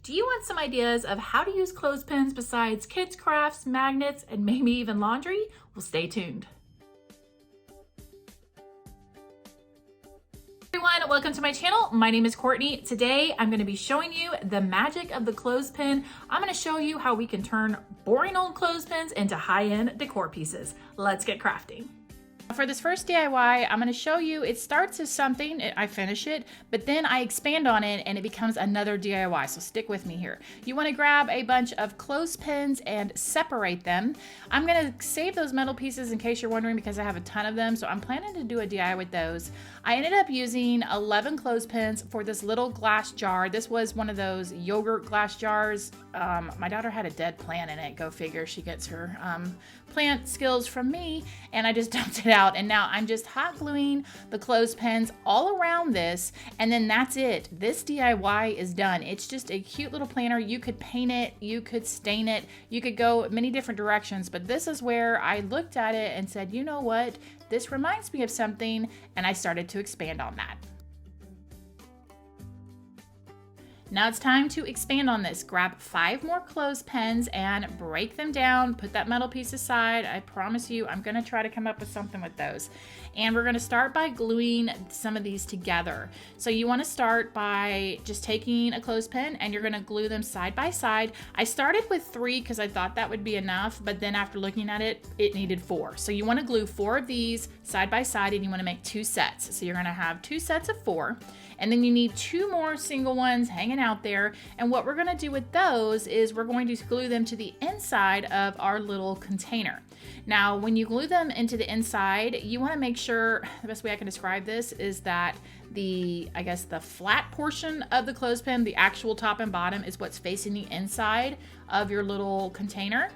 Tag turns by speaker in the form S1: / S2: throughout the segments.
S1: Do you want some ideas of how to use clothespins besides kids' crafts, magnets, and maybe even laundry? Well, stay tuned. Everyone, welcome to my channel. My name is Courtney. Today, I'm going to be showing you the magic of the clothespin. I'm going to show you how we can turn boring old clothespins into high-end decor pieces. Let's get crafting. For this first DIY, I'm going to show you, it starts as something, I finish it, but then I expand on it and it becomes another DIY, so stick with me here. You want to grab a bunch of clothespins and separate them. I'm going to save those metal pieces in case you're wondering because I have a ton of them, so I'm planning to do a DIY with those. I ended up using 11 clothespins for this little glass jar. This was one of those yogurt glass jars. My daughter had a dead plant in it, go figure. She gets her plant skills from me, and I just dumped it out, and now I'm just hot gluing the clothespins all around this, and then that's it. This DIY is done. It's just a cute little planner. You could paint it, you could stain it, you could go many different directions, but this is where I looked at it and said, you know what, this reminds me of something, and I started to expand on that. Now it's time to expand on this. Grab 5 more clothespins and break them down. Put that metal piece aside. I promise you, I'm gonna try to come up with something with those. And we're gonna start by gluing some of these together. So you wanna start by just taking a clothespin and you're gonna glue them side by side. I started with 3 because I thought that would be enough, but then after looking at it, it needed 4. So you wanna glue 4 of these side by side and you wanna make 2 sets. So you're gonna have 2 sets of 4. And then you need 2 more single ones hanging out there. And what we're gonna do with those is we're going to glue them to the inside of our little container. Now, when you glue them into the inside, you wanna make sure, the best way I can describe this is that the flat portion of the clothespin, the actual top and bottom, is what's facing the inside of your little container.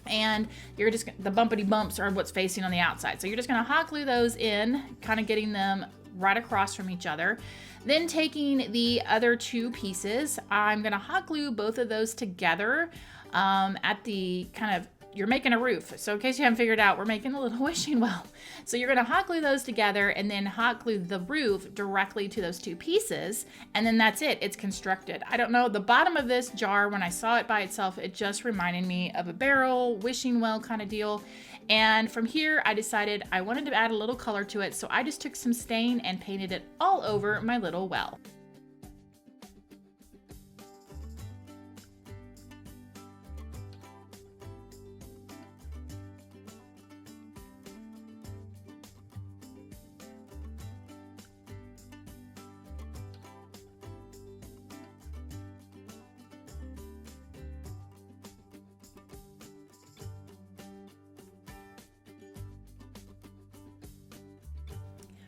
S1: And you're just, the bumpity bumps are what's facing on the outside. So you're just gonna hot glue those in, kind of getting them right across from each other. Then taking the other 2 pieces, I'm gonna hot glue both of those together at the kind of, you're making a roof. So in case you haven't figured out, we're making a little wishing well. So you're gonna hot glue those together and then hot glue the roof directly to those 2 pieces. And then that's it, it's constructed. I don't know, the bottom of this jar, when I saw it by itself, it just reminded me of a barrel, wishing well kind of deal. And from here, I decided I wanted to add a little color to it. So I just took some stain and painted it all over my little well.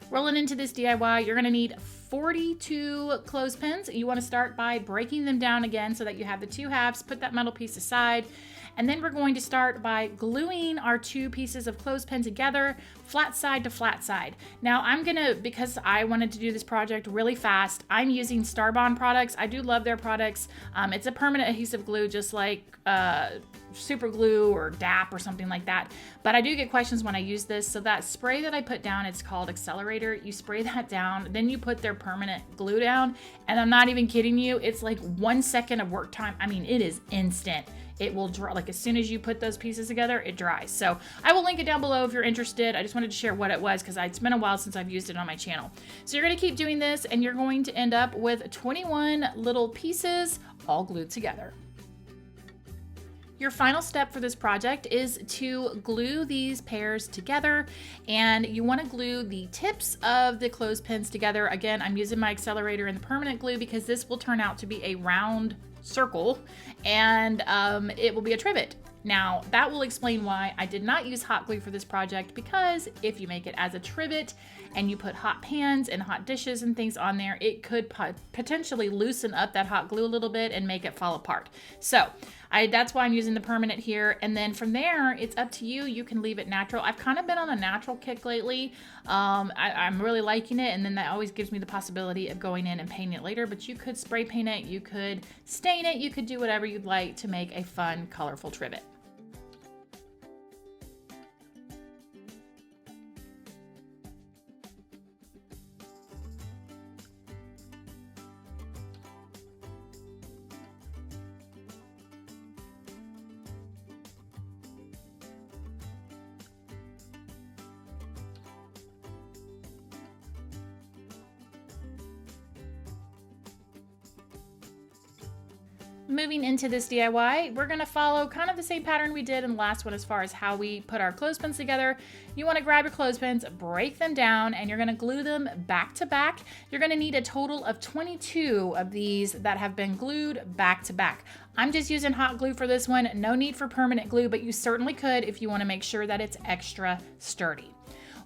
S1: Rolling into this DIY, you're gonna need 42 clothespins. You wanna start by breaking them down again so that you have the 2 halves. Put that metal piece aside. And then we're going to start by gluing our 2 pieces of clothespin together, flat side to flat side. Now I'm gonna, because I wanted to do this project really fast, I'm using Starbond products. I do love their products. It's a permanent adhesive glue, just like super glue or DAP or something like that. But I do get questions when I use this. So that spray that I put down, it's called Accelerator. You spray that down, then you put their permanent glue down. And I'm not even kidding you, it's like 1 second of work time. I mean, it is instant. It will dry, like as soon as you put those pieces together, it dries. So I will link it down below if you're interested. I just wanted to share what it was because it's been a while since I've used it on my channel. So you're gonna keep doing this and you're going to end up with 21 little pieces all glued together. Your final step for this project is to glue these pairs together, and you want to glue the tips of the clothespins together. Again, I'm using my Accelerator and the permanent glue because this will turn out to be a round circle, and it will be a trivet. Now, that will explain why I did not use hot glue for this project, because if you make it as a trivet and you put hot pans and hot dishes and things on there, it could potentially loosen up that hot glue a little bit and make it fall apart. So that's why I'm using the permanent here. And then from there, it's up to you. You can leave it natural. I've kind of been on a natural kick lately. I'm really liking it. And then that always gives me the possibility of going in and painting it later, but you could spray paint it, you could stain it, you could do whatever you'd like to make a fun, colorful trivet. Moving into this DIY, we're going to follow kind of the same pattern we did in the last one as far as how we put our clothespins together. You want to grab your clothespins, break them down, and you're going to glue them back to back. You're going to need a total of 22 of these that have been glued back to back. I'm just using hot glue for this one. No need for permanent glue, but you certainly could if you want to make sure that it's extra sturdy.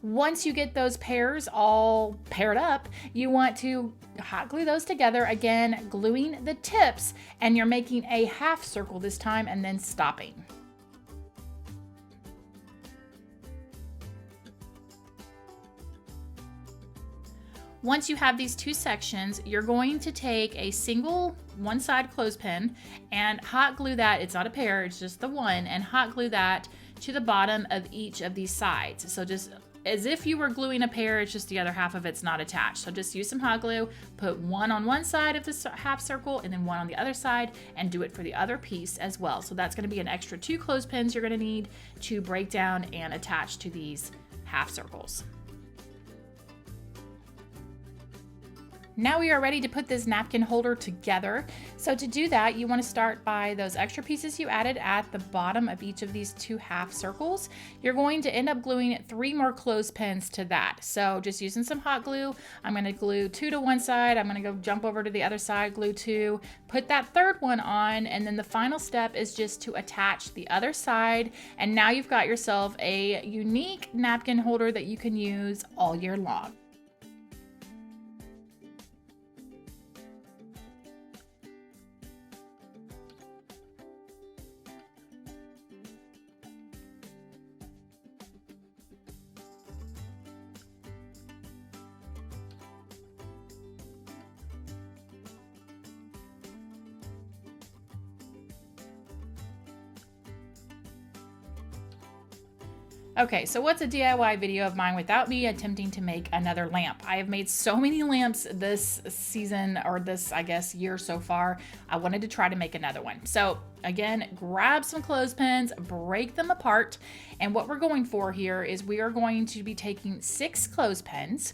S1: Once you get those pairs all paired up, you want to hot glue those together, again, gluing the tips, and you're making a half circle this time and then stopping. Once you have these two sections, you're going to take a single one-side clothespin and hot glue that. It's not a pair, it's just the one, and hot glue that to the bottom of each of these sides. So just as if you were gluing a pair, it's just the other half of it's not attached. So just use some hot glue, put one on one side of the half circle and then one on the other side, and do it for the other piece as well. So that's going to be an extra 2 clothespins you're going to need to break down and attach to these half circles. Now we are ready to put this napkin holder together. So to do that, you want to start by those extra pieces you added at the bottom of each of these 2 half circles. You're going to end up gluing 3 more clothespins to that. So just using some hot glue, I'm going to glue 2 to one side. I'm going to go jump over to the other side, glue 2, put that third one on, and then the final step is just to attach the other side. And now you've got yourself a unique napkin holder that you can use all year long. Okay, so what's a DIY video of mine without me attempting to make another lamp? I have made so many lamps this season, or this, I guess, year so far. I wanted to try to make another one. So again, grab some clothespins, break them apart. And what we're going for here is we are going to be taking 6 clothespins,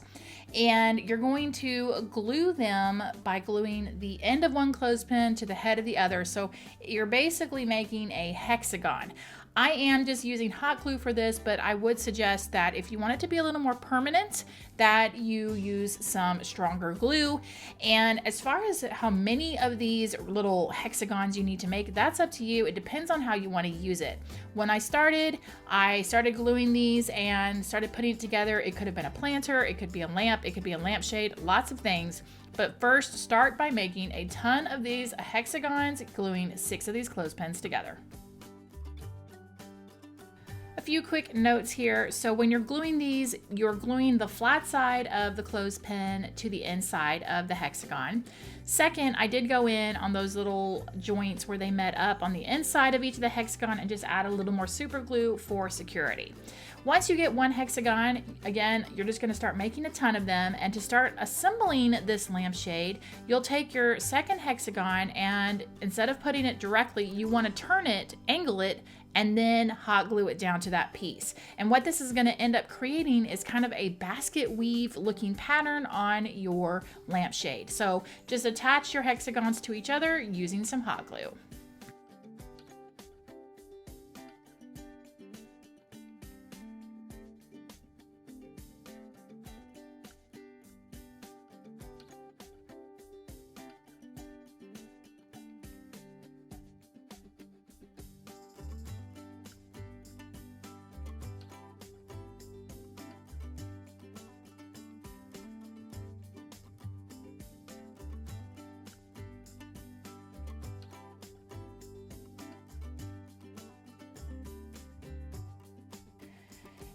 S1: and you're going to glue them by gluing the end of one clothespin to the head of the other. So you're basically making a hexagon. I am just using hot glue for this, but I would suggest that if you want it to be a little more permanent, that you use some stronger glue. And as far as how many of these little hexagons you need to make, that's up to you. It depends on how you want to use it. When I started gluing these and started putting it together. It could have been a planter, it could be a lamp, it could be a lampshade, lots of things. But first, start by making a ton of these hexagons, gluing 6 of these clothespins together. A few quick notes here. So when you're gluing these, you're gluing the flat side of the clothespin to the inside of the hexagon. Second, I did go in on those little joints where they met up on the inside of each of the hexagon and just add a little more super glue for security. Once you get one hexagon, again, you're just going to start making a ton of them. And to start assembling this lampshade, you'll take your second hexagon, and instead of putting it directly, you want to turn it, angle it, and then hot glue it down to that piece. And what this is going to end up creating is kind of a basket weave looking pattern on your lampshade. So just attach your hexagons to each other using some hot glue.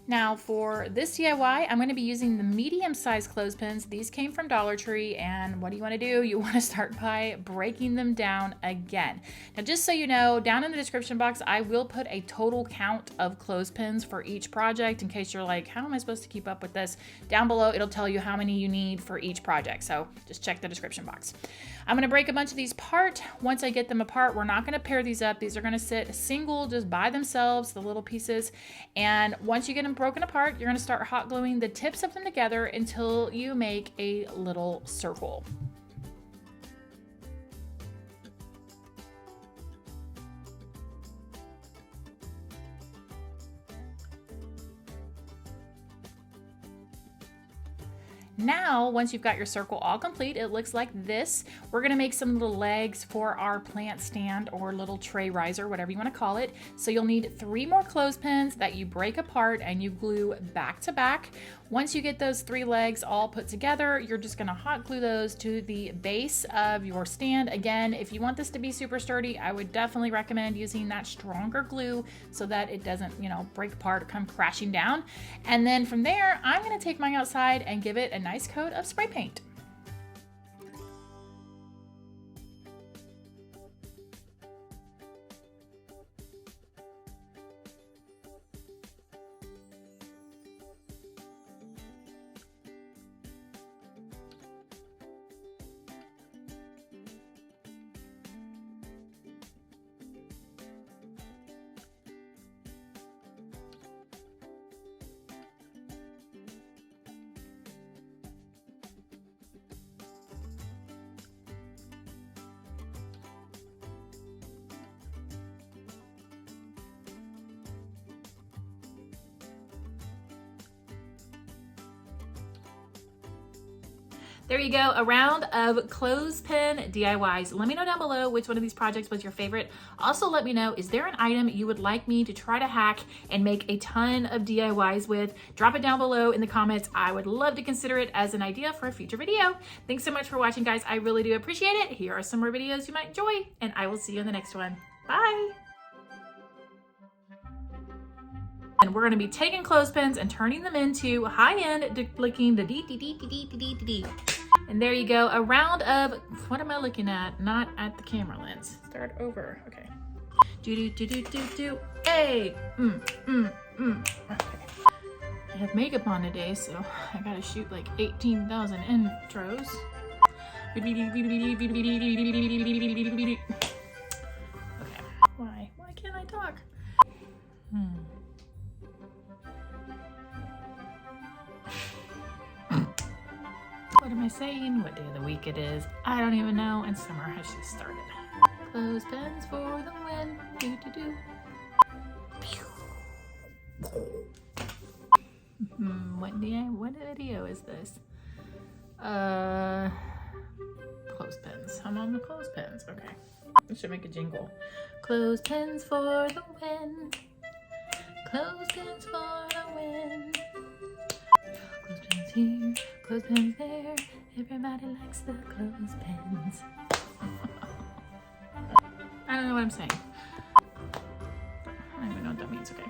S1: Now for this DIY, I'm going to be using the medium-sized clothespins. These came from Dollar Tree, and what do you want to do? You want to start by breaking them down again. Now just so you know, down in the description box, I will put a total count of clothespins for each project in case you're like, how am I supposed to keep up with this? Down below, it'll tell you how many you need for each project, so just check the description box. I'm going to break a bunch of these apart. Once I get them apart, we're not going to pair these up. These are going to sit single just by themselves, the little pieces. And once you get them broken apart, you're going to start hot gluing the tips of them together until you make a little circle. Now, once you've got your circle all complete, it looks like this. We're gonna make some little legs for our plant stand or little tray riser, whatever you wanna call it. So you'll need 3 more clothespins that you break apart and you glue back to back. Once you get those 3 legs all put together, you're just gonna hot glue those to the base of your stand. Again, if you want this to be super sturdy, I would definitely recommend using that stronger glue so that it doesn't, you know, break apart or come crashing down. And then from there, I'm gonna take mine outside and give it a nice coat of spray paint. There you go, a round of clothespin DIYs. Let me know down below which one of these projects was your favorite. Also let me know, is there an item you would like me to try to hack and make a ton of DIYs with? Drop it down below in the comments. I would love to consider it as an idea for a future video. Thanks so much for watching, guys. I really do appreciate it. Here are some more videos you might enjoy, and I will see you in the next one. Bye. And we're gonna be taking clothespins and turning them into high-end looking the D. And there you go, a round of, what am I looking at? Not at the camera lens. Start over, okay. Hey, okay. I have makeup on today, so I gotta shoot like 18,000 intros. Okay, why can't I talk? What am I saying? What day of the week it is? I don't even know, and summer has just started. Clothespins for the win. What video is this? Clothespins. I'm on the clothespins. Okay. I should make a jingle. Clothespins for the win. Clothespins for the win. Clothespins here, clothespins there. Everybody likes the clothespins. I don't know what I'm saying. I don't even know what that means. Okay.